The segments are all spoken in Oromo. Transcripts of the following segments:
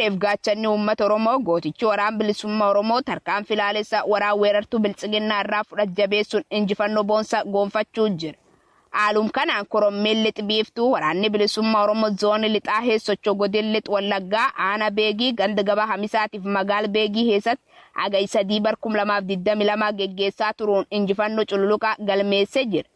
irreef gaachanni uummata Oromoo gootichi waraan bilisummaa Oromoo tarkaan filaalessa waraa weerartuu biltsiginnaa irraa fudhat jabeessuun injifannoo boonsaa goonfachuu jira. Aalum kanaan korommeen lixbiiftuu waraanni bilisummaa Oromoo zoonii lixaa heessochoo godin lix Wallaggaa aana beegii ganda gabaa hamisaatiif magaal beegii heessatti agaysa 2022 geggeessaa turuun injifannoo cululuqaa galmeessee jira.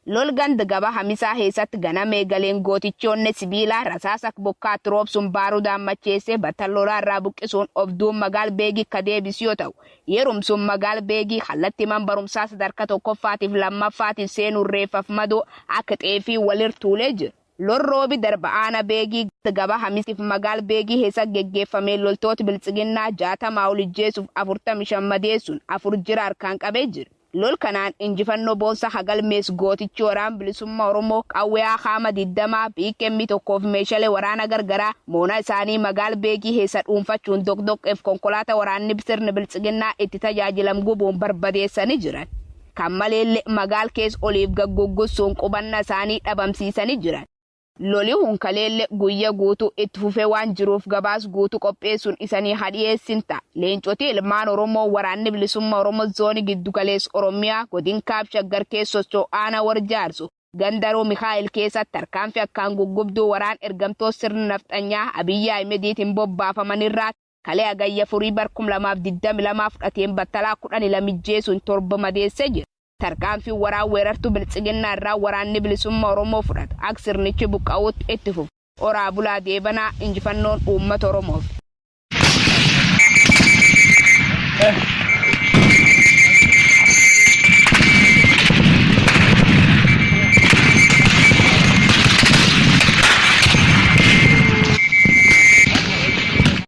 Lol ganda gabaa hamisaa heessatti ganamee galeen gootichoonni sibiilaa rasaasak bokkaatti roobsuun baarudaan macheessee battalolaa irraa buqqisuun obduun magaal beegii akka deebisu yoo ta'u yerumsuun magaal beegii kallattii man barumsaa sadarkaa tokkoffaatiif lammaffaatiif seenuun reeffaaf madoo akka xeefii walir tuulee jira. Lol roobi darba aana beegii gabaa hamisiif magaal beegii heessa geggeeffamee loltoota biltsiginnaa 60 olijjeessuuf 45 madeessuun 4 jira harkaan qabee jira. Lol kanaan injifannoo boonsaa hagalmees gootichi waraan bilisummaa Oromoo qawwee haama 20 biikkemmi tokkoof meeshaalee waraana gargaraa moona isaanii magaal beegii heessa dhuunfachuun dokdoqqeef konkolaataa waraanni sirna biltsiginnaa itti tajaajilam gubuun barbadeessanii jiran. Kan maleellee magaal keessa oliif gagguggusuun qubannaa isaanii dhabamsiisanii jiran. Loli hunkaleelle guyya guutuu itti fufee waan jiruuf gabaas guutuu qopheessuun isanii hadhiyeessin ta'a. Leencotii ilmaan Oromoo waraanni bilisummaa Oromoo zoonii giddugaleessa Oromiyaa godin kaab shaggar keessa socho'aana warjaarsu gandaroo Mikaa'el keessatti tarkaanfii akkaan guggubduu waraan ergamtoota sirna nafxanyaa Abiyyi Ahimediitiin bobbaafamanirraa kalee agayya furii bar 2022 fudhateen battalaa 12 jeesuun 7 madeessee jira. Tarkaanfii waraan weerartuu biltsiginnaa irraa waraanni bilisummaa Oromoo fudhata. Akka sirnichi buqqa'uutti itti fufu. Oraa bulaa deebanaa injifannoon uummata Oromoof.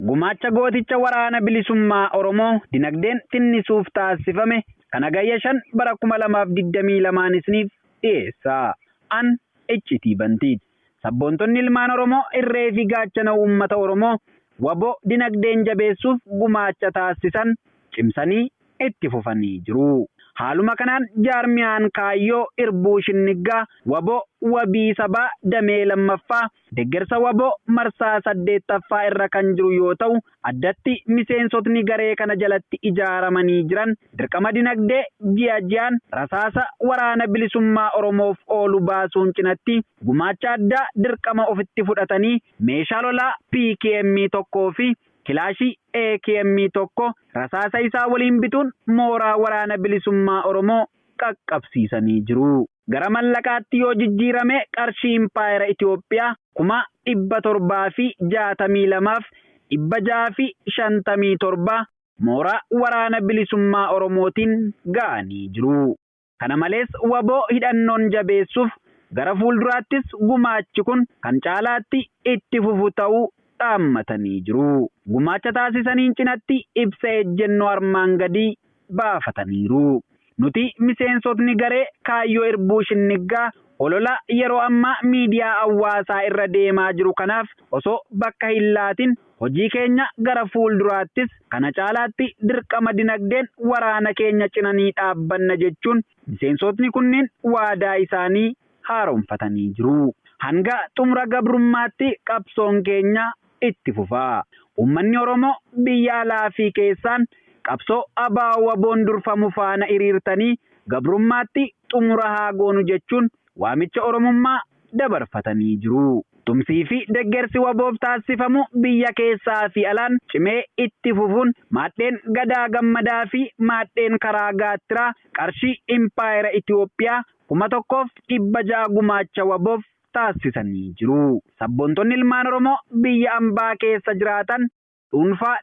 Gumaacha gooticha waraana bilisummaa Oromoo dinagdeen tinnisuuf taasifame kan agayya 5 bara 2022 isiniif dhiyeessa. An iccitii bantiiti. Sabboontonni ilmaan Oromoo irree fi gaachana uummata Oromoo waboo dinagdeen jabeessuuf gumaacha taasisan cimsanii itti fufanii jiru. Haaluma kanaan jaarmiyaan kaayyoo irbuu shinniggaa waboo wabii sabaa damee lammaffaa deeggarsa waboo marsaa 8ffaa irra kan jiru yoo ta'u addatti miseensotni garee kana jalatti ijaaramanii jiran dirqama dinagdee ji'aan rasaasa waraana bilisummaa Oromoof oolu baasuun cinatti gumaacha addaa dirqama ofitti fudhatanii meeshaa lolaa PKM tokkoo fi kilaashii AKM tokko rasaasa isaa waliin bituun mooraa waraana bilisummaa Oromoo qaqqabsiisanii jiru. Gara mallaqaatti yoo jijjiirame qarshii impaayera Itoophiyaa 762,657 mooraa waraana bilisummaa Oromootiin ga'anii jiru. Kana malees waboo hidhannoon jabeessuuf gara fuulduraattis gumaachi kun kan caalaatti itti fufu ta'uu dhaammatanii jiru. Gumaacha taasisaniin cinatti ibsa ejjennoo armaan gadii baafataniiru. Nuti miseensotni garee kaayyoo irbuu shinniggaa olola yeroo ammaa miidiyaa hawaasaa irra deemaa jiru kanaaf osoo bakka hin laatin hojii keenya gara fuulduraattis kana caalaatti dirqama dinagdeen waraana keenya cinanii dhaabbanna jechuun miseensotni kunniin waadaa isaanii haaromfatanii jiru. Hanga xumura gabrummaatti qabsoon keenya itti fufaa. Uummanni Oromoo biyya alaa fi keessaan qabsoo abaa waboon durfamu faana hiriirtanii gabrummaatti xumura haa goonu jechuun waamicha Oromummaa dabarfatanii jiru. Tumsii fi deeggarsi waboof taasifamu biyya keessaa fi alaan cimee itti fufuun maadheen gadaa gammadaa fi maadheen karaa gaattiraa qarshii impaayera Itoophiyaa 1,600 gumaacha waboof taasisanii jiru. Sabboontonni ilmaan Oromoo biyya ambaa keessa jiraatan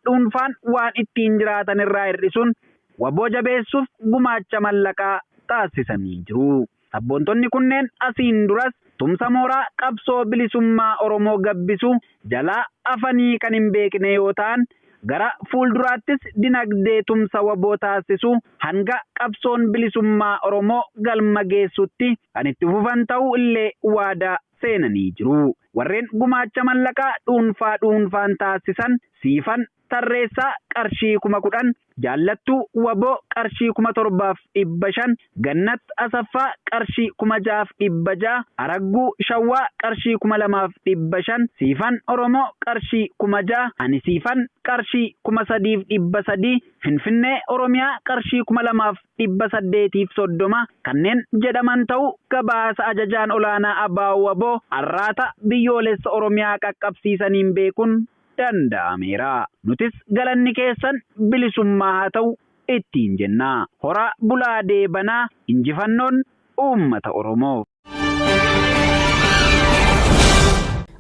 dhuunfaan waan ittiin jiraatan irraa hir'isuun waboo jabeessuuf gumaacha mallaqaa taasisanii jiru. Sabboontonni kunneen asiin duras tumsa mooraa qabsoo bilisummaa Oromoo gabbisu jalaa afanii kan hin beekne yoo ta'an gara fuulduraattis dinagdee tumsa waboo taasisu hanga qabsoon bilisummaa Oromoo galma geessutti kan itti fufan ta'uu illee waadaa seenanii jiru. Warreen gumaacha mallaqaa dhuunfaan taasisan siifan Tarreessaa qarshii 10,000, Jaallattuu Waboo qarshii 7,500, Gannat Asaffaa qarshii 6,600, Aragguu Shawwaa qarshii 2,500, Siifan Oromoo qarshii 6,000, Ani Siifan qarshii 3,300, Finfinnee Oromiyaa qarshii 2,830 kanneen jedhaman ta'uu gabaasa ajajaan olaanaa Abbaa Waboo arraata biyyoolessa Oromiyaa qaqqabsiisaniin beekuun danda'ameera. Nutis galanni keessan bilisummaa haa ta'u ittiin jenna. Hora bulaa deebanaa, injifannoon uummata Oromoo.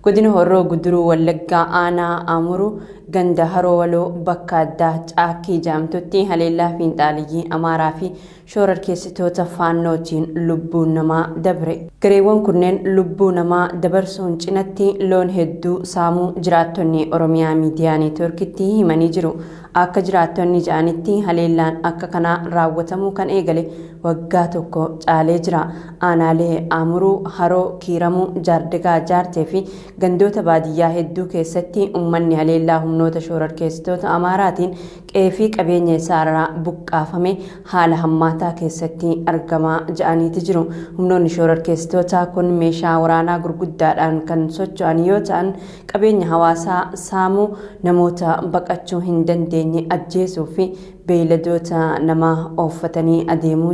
Godina Horroo Guduruu Wallaggaa Aanaa Amuruu ganda Haroo Waloo bakka addaa Caakkii Jaamtutti haleellaa fiinxaaliyyii Amaaraa fi shororkeessitoota faannootiin lubbuun namaa dabre. Gareewwan kunneen lubbuu namaa dabarsuun cinatti loon hedduu saamuu jiraattonni Oromiyaa Miidiyaa Neetwoorkitti himanii jiru. Akka jiraattonni jedhanitti haleellaan akka kanaa raawwatamuu kan eegale waggaa tokko caalee jira. Aanaalee Amuruu, Haroo, Kiiramuu, Jaardagaa, Jaartee fi gandoota baadiyyaa hedduu keessatti uummanni haleellaa humnoota shororkeessitoota Amaaraatiin qe'ee fi qabeenya isaarraa buqqaafame haala hammaataa keessatti argamaa jedhaniiti jiru. Humnoonni shororkeessitootaa kun meeshaa waraanaa gurguddaadhaan kan socho'an yoo ta'an qabeenya hawaasaa saamuu, namoota baqachuu hin dandeenye ajjeesuu fi beeyladoota namaa ooffatanii adeemuu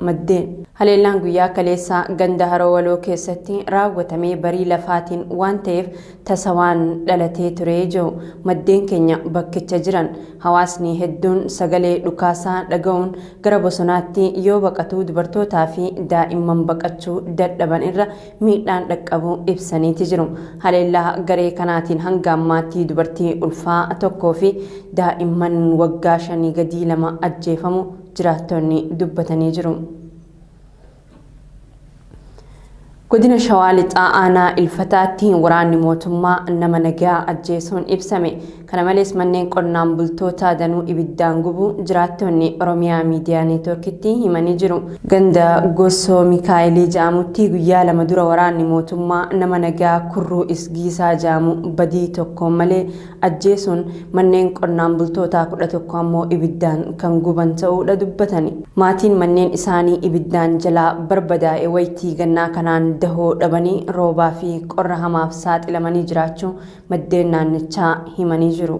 maddeen. Haleellaan guyyaa kaleessaa ganda Haroo Waloo keessatti raawwatamee barii lafaatiin waan ta'eef tasa waan dhalatee ture jiru. Maddeen keenya bakkicha jiran hawaasni hedduun sagalee dhukaasaa dhaga'uun gara bosonaatti yoo baqatu dubartootaa fi daa'imman baqachuu dadhaban irra miidhaan dhaqqabuu ibsaniiti jiru. Haleellaa garee kanaatiin hanga ammaatti dubartii ulfaa tokkoo fi daa'imman waggaa 5 gadii 2 ajjeefamu jiraattonni dubbatanii jiru. Godina Shawaa Lixaa Aanaa Ilfataatti waraanni mootummaa nama nagaa ajjeesuun ibsame. Kana malees manneen qonnaan bultoota danuu ibiddaan gubuu jiraattonni Oromiyaa Miidiyaa Neetwoorkitti himanii jiru. Ganda Gossoo Mikaa'elii jedhamutti guyyaa 2 dura waraanni mootummaa nama nagaa Kurruu Isgiisaa jedhamu badii tokko malee ajjeesuun manneen qonnaan bultoota 11 ammoo ibiddaan kan guban ta'uudha dubbatani. Maatiin manneen isaanii ibiddaan jalaa barbadaa'e waytii gannaa kanaan dahoo dhabanii roobaa fi qorra hamaaf saaxilamanii jiraachuu maddeen naannichaa himanii jiru.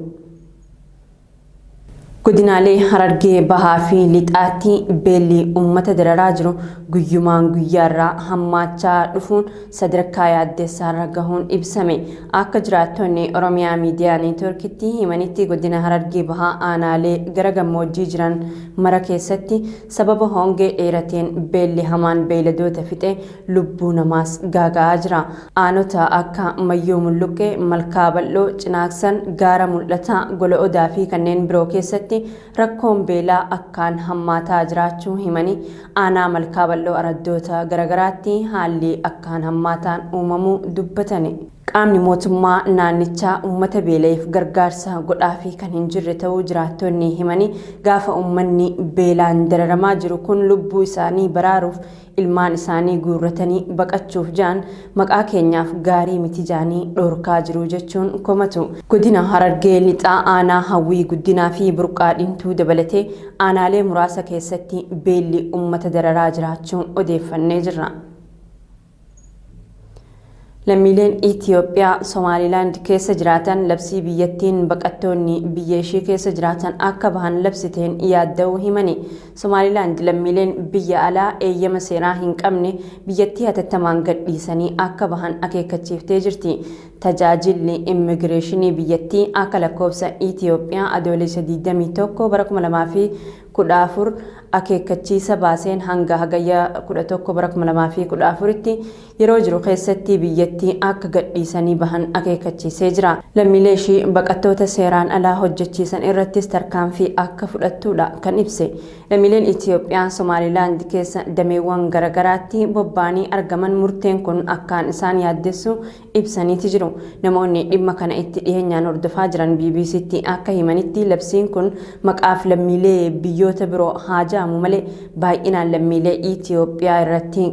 Godinaalee Harargee Bahaa fi Lixaatti beelli uummata dararaa jiru guyyumaan guyyaarraa hammaachaa dhufuun sadarkaa yaaddeessaarra gahuun ibsame. Akka jiraattonni Oromiyaa Miidiyaa Neetwoorkitti himanitti godina Harargee Bahaa aanaalee gara gammoojjii jiran mara keessatti sababa hongee dheerateen beelli hamaan beeyladoota fixe lubbuu namaas gaaga'aa jira. Aanota akka Mayyoo Mulluqqee, Malkaa Bal'oo, Cinaaksan, Gaara Mul'ataa, Gola Odaa fi kanneen biroo keessatti rakkoon beelaa akkaan hammaataa jiraachuu himanii aanaa Malkaa Bal'oo araddoota garagaraatti haalli akkaan hammaataan uumamuu dubbatani. Qaamni mootummaa naannichaa uummata beeleef gargaarsa godhaafii kan hin jirre ta'uu jiraattonni himanii gaafa uummanni beelaan dararamaa jiru kun lubbuu isaanii baraaruuf ilmaan isaanii guurratanii baqachuuf jaan maqaa keenyaaf gaarii miti jaanii dhorkaa jiru jechuun komatu. Godina Harargee Lixaa aanaa Hawwii Guddinaa fi Burqaa Dhintuu dabalatee aanaalee muraasa keessatti beelli uummata dararaa jiraachuun odeeffannee jirra. Lammiileen Itoophiyaa Somaalilaand keessa jiraatan labsii biyyattiin baqattoonni biyya ishee keessa jiraatan akka bahan labsiteen yaadda'uu himani. Somaalilaand lammiileen biyya alaa eeyyama seeraa hin qabne biyyattii hatattamaan gadhiisanii akka bahan akeekkachiiftee jirti. Tajaajilli immigireeshinii biyyattii akka lakkoofsa Itoophiyaa adoolessa 21 bara 2014 akeekkachiisa baaseen hanga hagayya 11 bara 2014tti yeroo jiru keessatti biyyattii akka gadhiisanii bahan akeekkachiisee jira. Lammiilee ishee baqattoota seeraan alaa hojjechiisan irrattis tarkaanfii akka fudhattuudha kan ibse. Lammiileen Itoophiyaa Somaalilaand keessa dameewwan garagaraatti bobba'anii argaman murteen kun akkaan isaan yaaddessu ibsaniiti jiru. Namoonni dhimma kana itti dhiyeenyaan hordofaa jiran BBCtti akka himanitti labsiin kun maqaaf lammiilee biyyoota biroo haajaa dhaga'amu malee baay'inaan lammiilee Itoophiyaa irratti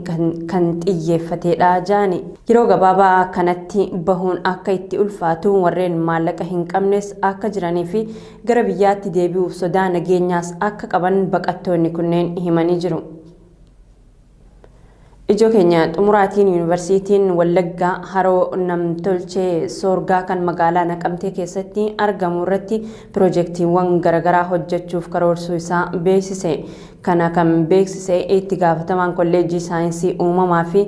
kan xiyyeeffatedha jaani. Yeroo gabaabaa kanatti bahuun akka itti ulfaatu warreen maallaqa hin qabnes akka jiranii fi gara biyyaatti deebi'uuf sodaa nageenyaas akka qaban baqattoonni kunneen himanii jiru. Ijoo keenya xumuraatiin yuunivarsiitiin Wallaggaa haroo namtolchee Soorgaa kan magaalaa Naqamtee keessatti argamu irratti piroojeektiiwwan garaagaraa hojjechuuf karoorsuu isaa beeksise. Kana kan beeksise itti gaafatamaan kolleejjii saayinsii uumamaa fi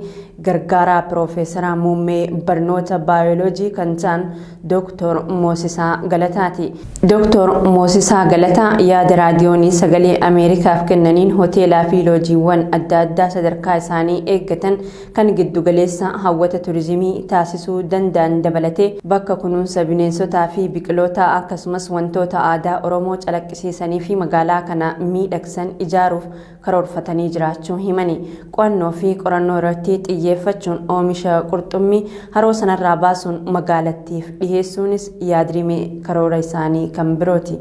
gargaaraa piroofeesaraa muummee barnoota baayoloojii kan ta'an Dr. Moosisaa Galataati. Dr. Moosisaa Galataa yaada raadiyoonii sagalee Ameerikaaf kennaniin hoteelaa fi loojiiwwan adda addaa sadarkaa isaanii eeggatan kan giddugaleessa hawwata turizimii taasisuu danda'an dabalatee bakka kunuunsa bineensotaa fi biqiloota akkasumas wantoota aadaa Oromoo calaqqisiisanii fi magaalaa kana miidhagsan ijaaruuf karoorfatanii jiraachuu himani. Qo'annoo fi qorannoo irratti xiyyeeffachuun oomisha qurxummii haroo sanarraa baasuun magaalattiif dhiheessuunis yaadrimee karoora isaanii kan birooti.